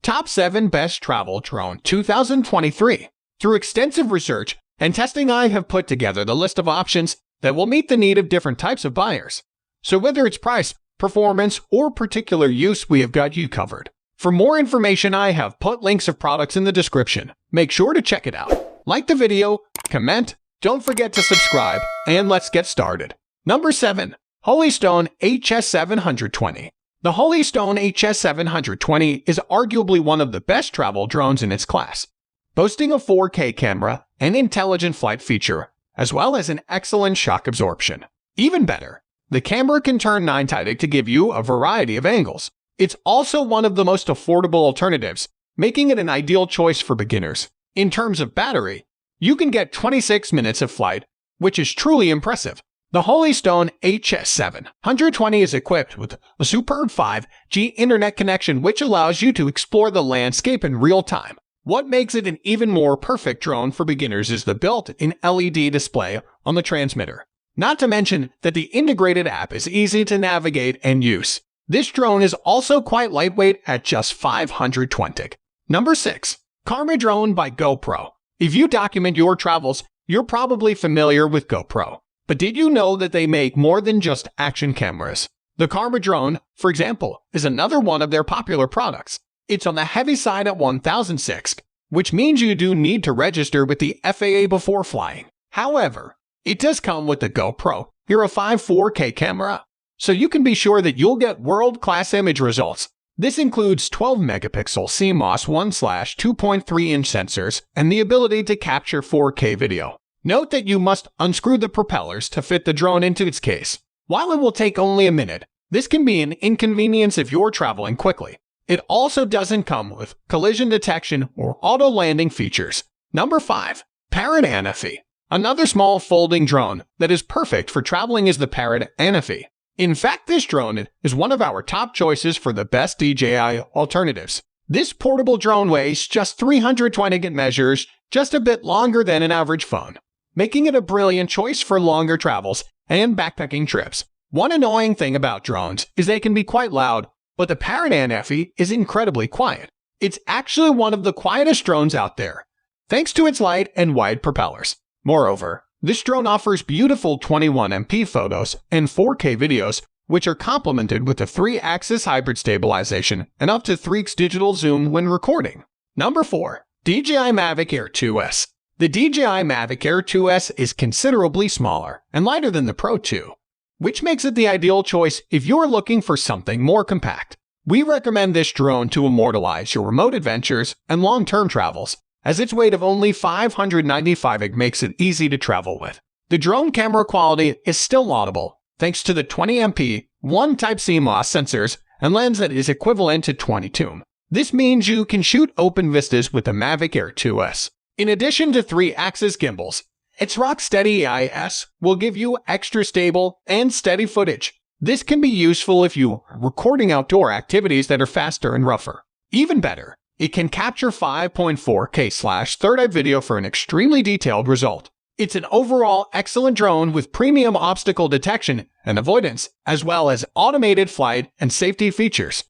Top 7 Best Travel Drone 2023. Through extensive research and testing, I have put together the list of options that will meet the need of different types of buyers. So whether it's price, performance, or particular use, we have got you covered. For more information, I have put links of products in the description. Make sure to check it out. Like the video, comment, don't forget to subscribe, and let's get started. Number 7. Holystone HS720. The Holystone HS720 is arguably one of the best travel drones in its class, boasting a 4K camera, an intelligent flight feature, as well as an excellent shock absorption. Even better, the camera can turn 980 to give you a variety of angles. It's also one of the most affordable alternatives, making it an ideal choice for beginners. In terms of battery, you can get 26 minutes of flight, which is truly impressive. The Holystone HS720 is equipped with a superb 5G internet connection, which allows you to explore the landscape in real time. What makes it an even more perfect drone for beginners is the built-in LED display on the transmitter. Not to mention that the integrated app is easy to navigate and use. This drone is also quite lightweight at just 520. Number 6. Karma Drone by GoPro. If you document your travels, you're probably familiar with GoPro. But did you know that they make more than just action cameras? The Karma Drone, for example, is another one of their popular products. It's on the heavy side at 1006, which means you do need to register with the FAA before flying. However, it does come with the GoPro Hero 5 4K camera, so you can be sure that you'll get world-class image results. This includes 12-megapixel CMOS 1/2.3-inch sensors and the ability to capture 4K video. Note that you must unscrew the propellers to fit the drone into its case. While it will take only a minute, this can be an inconvenience if you're traveling quickly. It also doesn't come with collision detection or auto-landing features. Number 5. Parrot Anafi. Another small folding drone that is perfect for traveling is the Parrot Anafi. In fact, this drone is one of our top choices for the best DJI alternatives. This portable drone weighs just 320 and measures just a bit longer than an average phone, making it a brilliant choice for longer travels and backpacking trips. One annoying thing about drones is they can be quite loud, but the Parrot Anafi is incredibly quiet. It's actually one of the quietest drones out there, thanks to its light and wide propellers. Moreover, this drone offers beautiful 21MP photos and 4K videos, which are complemented with a 3-axis hybrid stabilization and up to 3x digital zoom when recording. Number 4. DJI Mavic Air 2S. The DJI Mavic Air 2S is considerably smaller and lighter than the Pro 2, which makes it the ideal choice if you're looking for something more compact. We recommend this drone to immortalize your remote adventures and long-term travels, as its weight of only 595 makes it easy to travel with. The drone camera quality is still laudable, thanks to the 20MP 1-type CMOS sensors and lens that is equivalent to 22. This means you can shoot open vistas with the Mavic Air 2S. In addition to 3-axis gimbals, its rock-steady EIS will give you extra stable and steady footage. This can be useful if you are recording outdoor activities that are faster and rougher. Even better, it can capture 5.4K/30 video for an extremely detailed result. It's an overall excellent drone with premium obstacle detection and avoidance, as well as automated flight and safety features.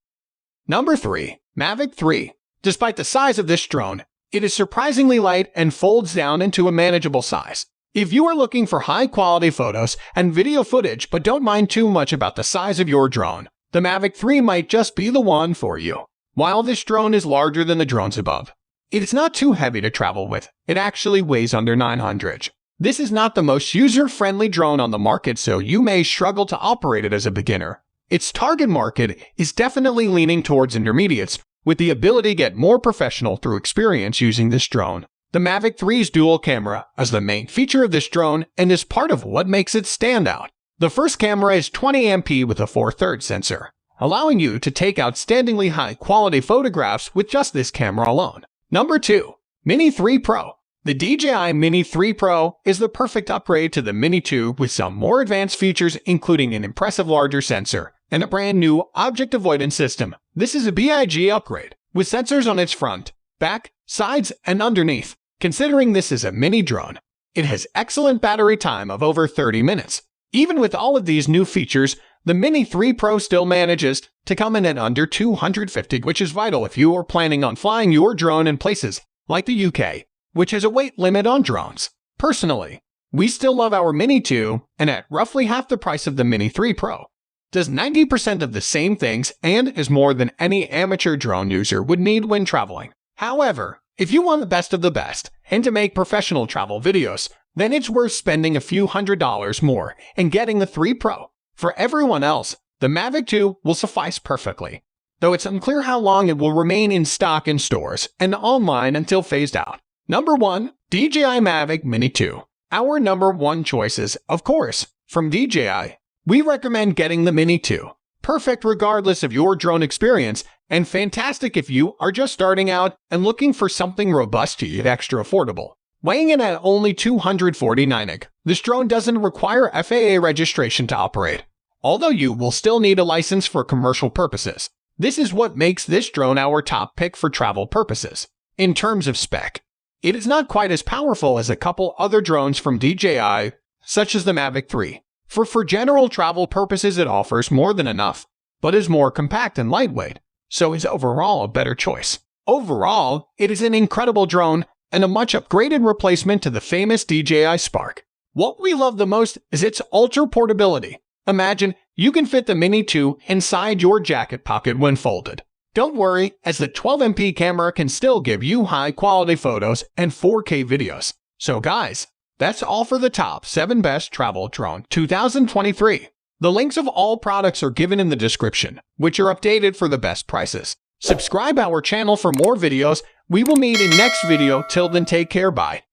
Number 3. Mavic 3. Despite the size of this drone, it is surprisingly light and folds down into a manageable size. If you are looking for high-quality photos and video footage but don't mind too much about the size of your drone, the Mavic 3 might just be the one for you. While this drone is larger than the drones above, it is not too heavy to travel with. It actually weighs under 900. This is not the most user-friendly drone on the market, so you may struggle to operate it as a beginner. Its target market is definitely leaning towards intermediates, with the ability to get more professional through experience using this drone. The Mavic 3's dual camera is the main feature of this drone and is part of what makes it stand out. The first camera is 20MP with a 4/3 sensor, allowing you to take outstandingly high-quality photographs with just this camera alone. Number 2. Mini 3 Pro. The DJI Mini 3 Pro is the perfect upgrade to the Mini 2 with some more advanced features, including an impressive larger sensor and a brand new object avoidance system. This is a big upgrade, with sensors on its front, back, sides, and underneath. Considering this is a mini drone, it has excellent battery time of over 30 minutes. Even with all of these new features, the Mini 3 Pro still manages to come in at under $250, which is vital if you are planning on flying your drone in places like the UK, which has a weight limit on drones. Personally, we still love our Mini 2, and at roughly half the price of the Mini 3 Pro, does 90% of the same things and is more than any amateur drone user would need when traveling. However, if you want the best of the best and to make professional travel videos, then it's worth spending a few $100s more and getting the 3 Pro. For everyone else, the Mavic 2 will suffice perfectly, though it's unclear how long it will remain in stock in stores and online until phased out. Number 1. DJI Mavic Mini 2. Our number 1 choices, of course, from DJI. We recommend getting the Mini 2. Perfect regardless of your drone experience, and fantastic if you are just starting out and looking for something robust yet extra affordable. Weighing in at only 249 kg, this drone doesn't require FAA registration to operate, although you will still need a license for commercial purposes. This is what makes this drone our top pick for travel purposes. In terms of spec, it is not quite as powerful as a couple other drones from DJI, such as the Mavic 3. For general travel purposes, it offers more than enough, but is more compact and lightweight, so is overall a better choice. Overall, it is an incredible drone and a much upgraded replacement to the famous DJI Spark. What we love the most is its ultra portability. Imagine you can fit the Mini 2 inside your jacket pocket when folded. Don't worry, as the 12MP camera can still give you high-quality photos and 4K videos. So guys, that's all for the top 7 best travel drone 2023. The links of all products are given in the description, which are updated for the best prices. Subscribe our channel for more videos. We will meet in next video. Till then, take care. Bye.